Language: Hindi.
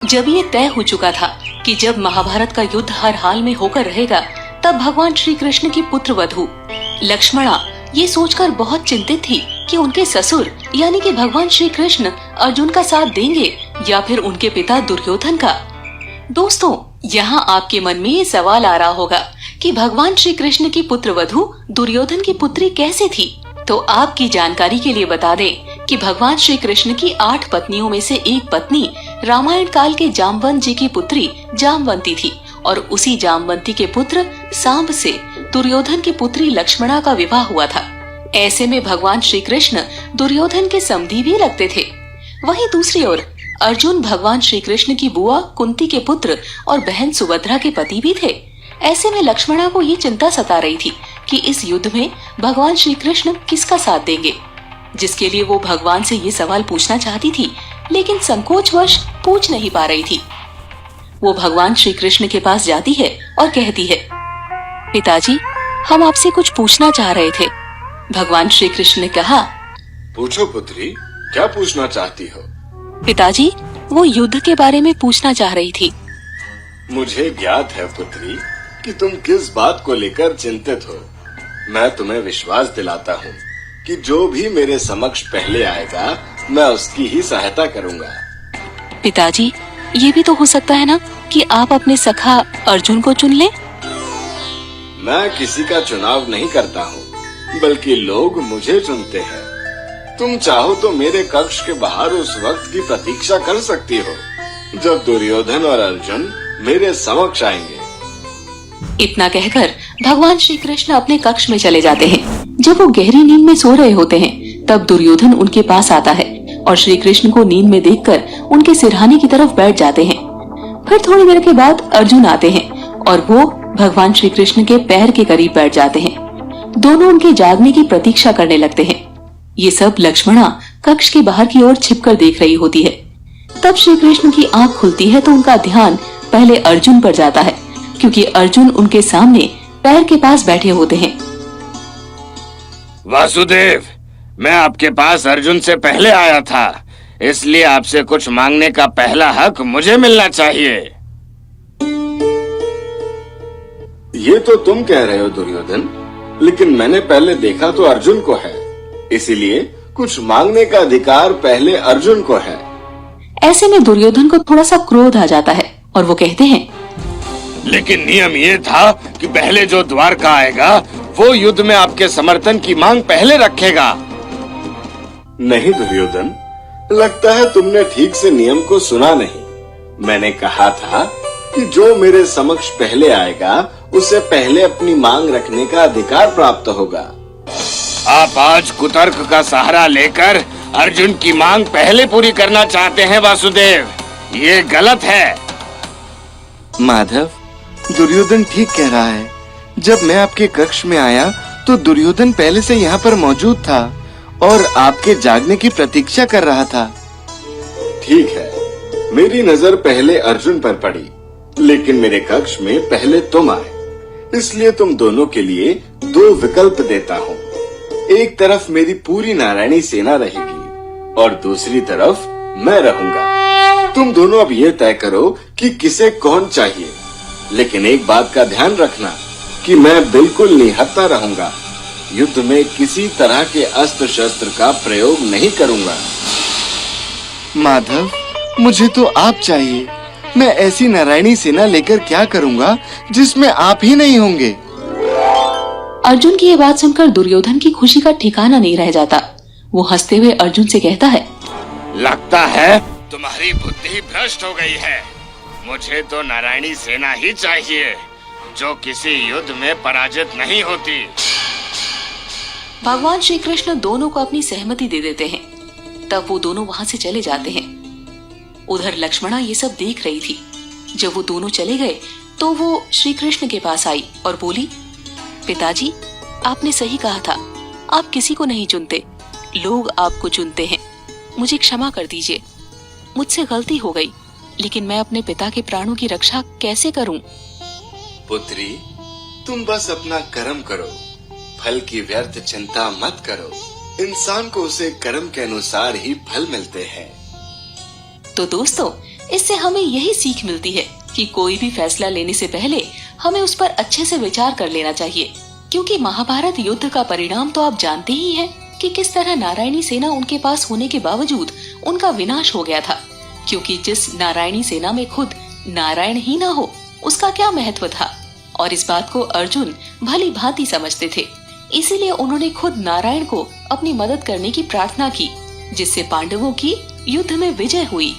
जब ये तय हो चुका था कि जब महाभारत का युद्ध हर हाल में होकर रहेगा, तब भगवान श्री कृष्ण की पुत्र वधू लक्ष्मणा ये सोचकर बहुत चिंतित थी कि उनके ससुर यानी कि भगवान श्री कृष्ण अर्जुन का साथ देंगे या फिर उनके पिता दुर्योधन का। दोस्तों, यहाँ आपके मन में ये सवाल आ रहा होगा कि भगवान श्री कृष्ण की पुत्र वधू दुर्योधन की पुत्री कैसे थी। तो आपकी जानकारी के लिए बता दें कि भगवान श्री कृष्ण की 8 पत्नियों में से एक पत्नी रामायण काल के जामवंत जी की पुत्री जामवंती थी और उसी जामवंती के पुत्र सांब से दुर्योधन की पुत्री लक्ष्मणा का विवाह हुआ था। ऐसे में भगवान श्री कृष्ण दुर्योधन के समधी भी लगते थे। वहीं दूसरी ओर अर्जुन भगवान श्री कृष्ण की बुआ कुंती के पुत्र और बहन सुभद्रा के पति भी थे। ऐसे में लक्ष्मणा को ये चिंता सता रही थी कि इस युद्ध में भगवान श्री कृष्ण किसका साथ देंगे, जिसके लिए वो भगवान से ये सवाल पूछना चाहती थी, लेकिन संकोचवश पूछ नहीं पा रही थी। वो भगवान श्री कृष्ण के पास जाती है और कहती है, पिताजी, हम आपसे कुछ पूछना चाह रहे थे। भगवान श्री कृष्ण ने कहा, पूछो पुत्री, क्या पूछना चाहती हो? पिताजी, वो युद्ध के बारे में पूछना चाह रही थी। मुझे ज्ञात है पुत्री कि तुम किस बात को लेकर चिंतित हो। मैं तुम्हें विश्वास दिलाता हूँ कि जो भी मेरे समक्ष पहले आएगा, मैं उसकी ही सहायता करूँगा। पिताजी, ये भी तो हो सकता है ना कि आप अपने सखा अर्जुन को चुन लें? मैं किसी का चुनाव नहीं करता हूँ, बल्कि लोग मुझे चुनते हैं। तुम चाहो तो मेरे कक्ष के बाहर उस वक्त की प्रतीक्षा कर सकती हो जब दुर्योधन और अर्जुन मेरे समक्ष आएंगे। इतना कहकर भगवान श्री कृष्ण अपने कक्ष में चले जाते हैं। जब वो गहरी नींद में सो रहे होते हैं, तब दुर्योधन उनके पास आता है और श्री कृष्ण को नींद में देखकर उनके सिरहाने की तरफ बैठ जाते हैं। फिर थोड़ी देर के बाद अर्जुन आते हैं और वो भगवान श्री कृष्ण के पैर के करीब बैठ जाते हैं। दोनों उनके जागने की प्रतीक्षा करने लगते हैं। ये सब लक्ष्मणा कक्ष के बाहर की ओर छिपकर देख रही होती है। तब श्री कृष्ण की आंख खुलती है तो उनका ध्यान पहले अर्जुन पर जाता है, क्योंकि अर्जुन उनके सामने पैर के पास बैठे होते हैं। वासुदेव, मैं आपके पास अर्जुन से पहले आया था, इसलिए आपसे कुछ मांगने का पहला हक मुझे मिलना चाहिए। ये तो तुम कह रहे हो दुर्योधन, लेकिन मैंने पहले देखा तो अर्जुन को है, इसीलिए कुछ मांगने का अधिकार पहले अर्जुन को है। ऐसे में दुर्योधन को थोड़ा सा क्रोध आ जाता है और वो कहते हैं, लेकिन नियम ये था कि पहले जो द्वारका आएगा वो युद्ध में आपके समर्थन की मांग पहले रखेगा। नहीं दुर्योधन, लगता है तुमने ठीक से नियम को सुना नहीं। मैंने कहा था कि जो मेरे समक्ष पहले आएगा उसे पहले अपनी मांग रखने का अधिकार प्राप्त होगा। आप आज कुतर्क का सहारा लेकर अर्जुन की मांग पहले पूरी करना चाहते हैं वासुदेव, ये गलत है। माधव, दुर्योधन ठीक कह रहा है। जब मैं आपके कक्ष में आया तो दुर्योधन पहले से यहाँ पर मौजूद था और आपके जागने की प्रतीक्षा कर रहा था। ठीक है, मेरी नजर पहले अर्जुन पर पड़ी, लेकिन मेरे कक्ष में पहले तुम आए, इसलिए तुम दोनों के लिए 2 विकल्प देता हूँ। एक तरफ मेरी पूरी नारायणी सेना रहेगी और दूसरी तरफ मैं रहूंगा। तुम दोनों अब ये तय करो कि किसे कौन चाहिए, लेकिन एक बात का ध्यान रखना कि मैं बिल्कुल निहत्था रहूंगा। युद्ध में किसी तरह के अस्त्र शस्त्र का प्रयोग नहीं करूंगा। माधव, मुझे तो आप चाहिए। मैं ऐसी नारायणी सेना लेकर क्या करूंगा जिसमें आप ही नहीं होंगे। अर्जुन की ये बात सुनकर दुर्योधन की खुशी का ठिकाना नहीं रह जाता। वो हंसते हुए अर्जुन से कहता है, लगता है तुम्हारी बुद्धि भ्रष्ट हो गई है। मुझे तो नारायणी सेना ही चाहिए जो किसी युद्ध में पराजित नहीं होती। भगवान श्री कृष्ण दोनों को अपनी सहमति दे देते हैं। तब वो दोनों वहां से चले जाते हैं। उधर लक्ष्मणा ये सब देख रही थी। जब वो दोनों चले गए तो वो श्री कृष्ण के पास आई और बोली, पिताजी, आपने सही कहा था, आप किसी को नहीं चुनते, लोग आपको चुनते हैं। मुझे क्षमा कर दीजिए, मुझसे गलती हो गई, लेकिन मैं अपने पिता के प्राणों की रक्षा कैसे करूं? पुत्री, तुम बस अपना कर्म करो, फल की व्यर्थ चिंता मत करो। इंसान को उसे कर्म के अनुसार ही फल मिलते हैं। तो दोस्तों, इससे हमें यही सीख मिलती है कि कोई भी फैसला लेने से पहले हमें उस पर अच्छे से विचार कर लेना चाहिए, क्योंकि महाभारत युद्ध का परिणाम तो आप जानते ही हैं कि किस तरह नारायणी सेना उनके पास होने के बावजूद उनका विनाश हो गया था। क्योंकि जिस नारायणी सेना में खुद नारायण ही ना हो, उसका क्या महत्व था। और इस बात को अर्जुन भली भांति समझते थे, इसीलिए उन्होंने खुद नारायण को अपनी मदद करने की प्रार्थना की, जिससे पांडवों की युद्ध में विजय हुई